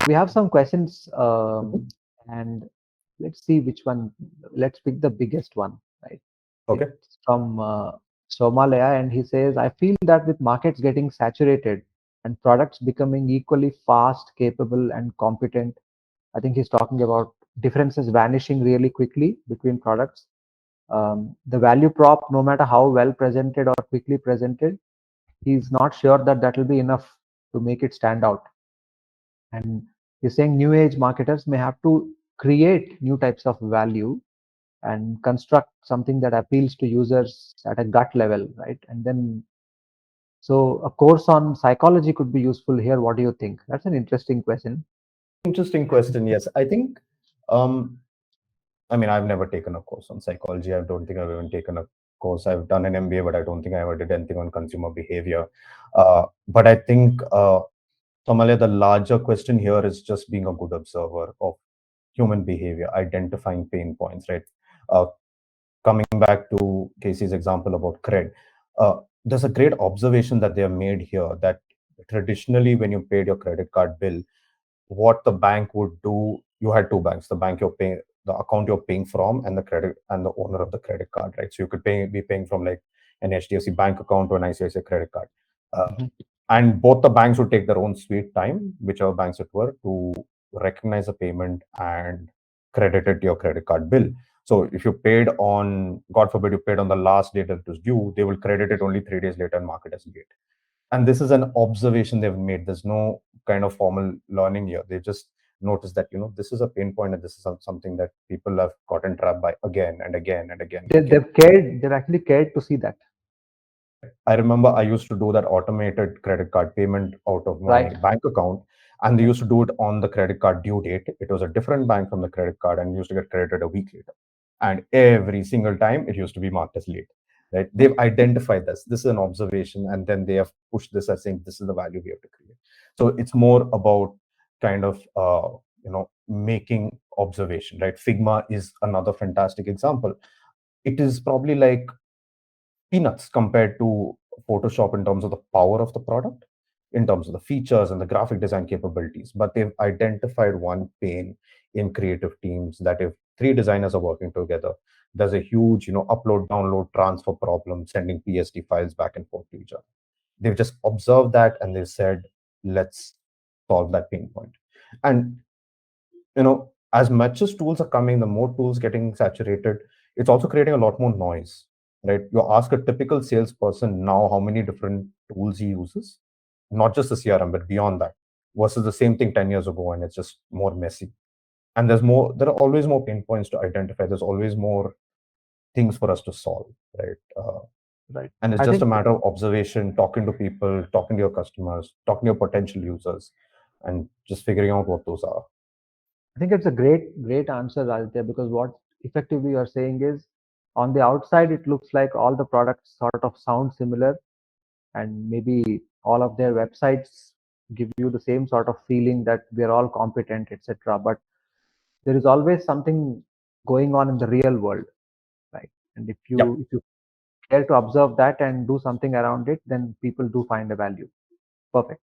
We have some questions, and let's see which one. Let's pick the biggest one, right? Okay. It's from Somalaya, and he says, I feel that with markets getting saturated and products becoming equally fast, capable, and competent, I think he's talking about differences vanishing really quickly between products. The value prop, no matter how well presented or quickly presented, he's not sure that that will be enough to make it stand out. And he's saying new age marketers may have to create new types of value and construct something that appeals to users at a gut level, right? And then, so a course on psychology could be useful here. What do you think? That's an interesting question. Interesting question. Yes, I think. I mean, I've never taken a course on psychology. I don't think I've even taken a course. I've done an MBA, but I don't think I ever did anything on consumer behavior. But I think, Somalia, the larger question here is just being a good observer of human behavior, identifying pain points, right? Uh, Coming back to Casey's example about CRED, there's a great observation that they have made here that traditionally, when you paid your credit card bill, what the bank would do, you had two banks, the bank you're paying, the account you're paying from, and the credit and the owner of the credit card, right? So you could be paying from like an HDFC bank account to an ICICI credit card. Mhm. And both the banks would take their own sweet time, whichever banks it were, to recognize a payment and credit it to your credit card bill. So if you paid on, God forbid, you paid on the last date that it was due, they will credit it only 3 days later and mark it as late. And this is an observation they've made. There's no kind of formal learning here. They just noticed that, this is a pain point and this is something that people have gotten trapped by again and again and again. They've actually cared to see that. I remember I used to do that automated credit card payment out of my Right. bank account, and they used to do it on the credit card due date. It was a different bank from the credit card and used to get credited a week later. And every single time it used to be marked as late. Right? They've identified this. This is an observation, and then they have pushed this as saying this is the value we have to create. So it's more about kind of making observation, right? Figma is another fantastic example. It is probably like peanuts compared to Photoshop in terms of the power of the product, in terms of the features and the graphic design capabilities. But they've identified one pain in creative teams that if three designers are working together, there's a huge, upload, download, transfer problem, sending PSD files back and forth to each other. They've just observed that and they've said, let's solve that pain point. And as much as tools are coming, the more tools getting saturated, it's also creating a lot more noise, right? You ask a typical salesperson now how many different tools he uses, not just the CRM, but beyond that, versus the same thing 10 years ago, and it's just more messy. And there are always more pain points to identify. There's always more things for us to solve, right? Right. And it's I just a think matter of observation, talking to people, talking to your customers, talking to your potential users, and just figuring out what those are. I think it's a great answer, Aditya, because what effectively you're saying is on the outside, it looks like all the products sort of sound similar, and maybe all of their websites give you the same sort of feeling that we're all competent, etc. But there is always something going on in the real world, right? And if Yeah. you care to observe that and do something around it, then people do find a value. Perfect.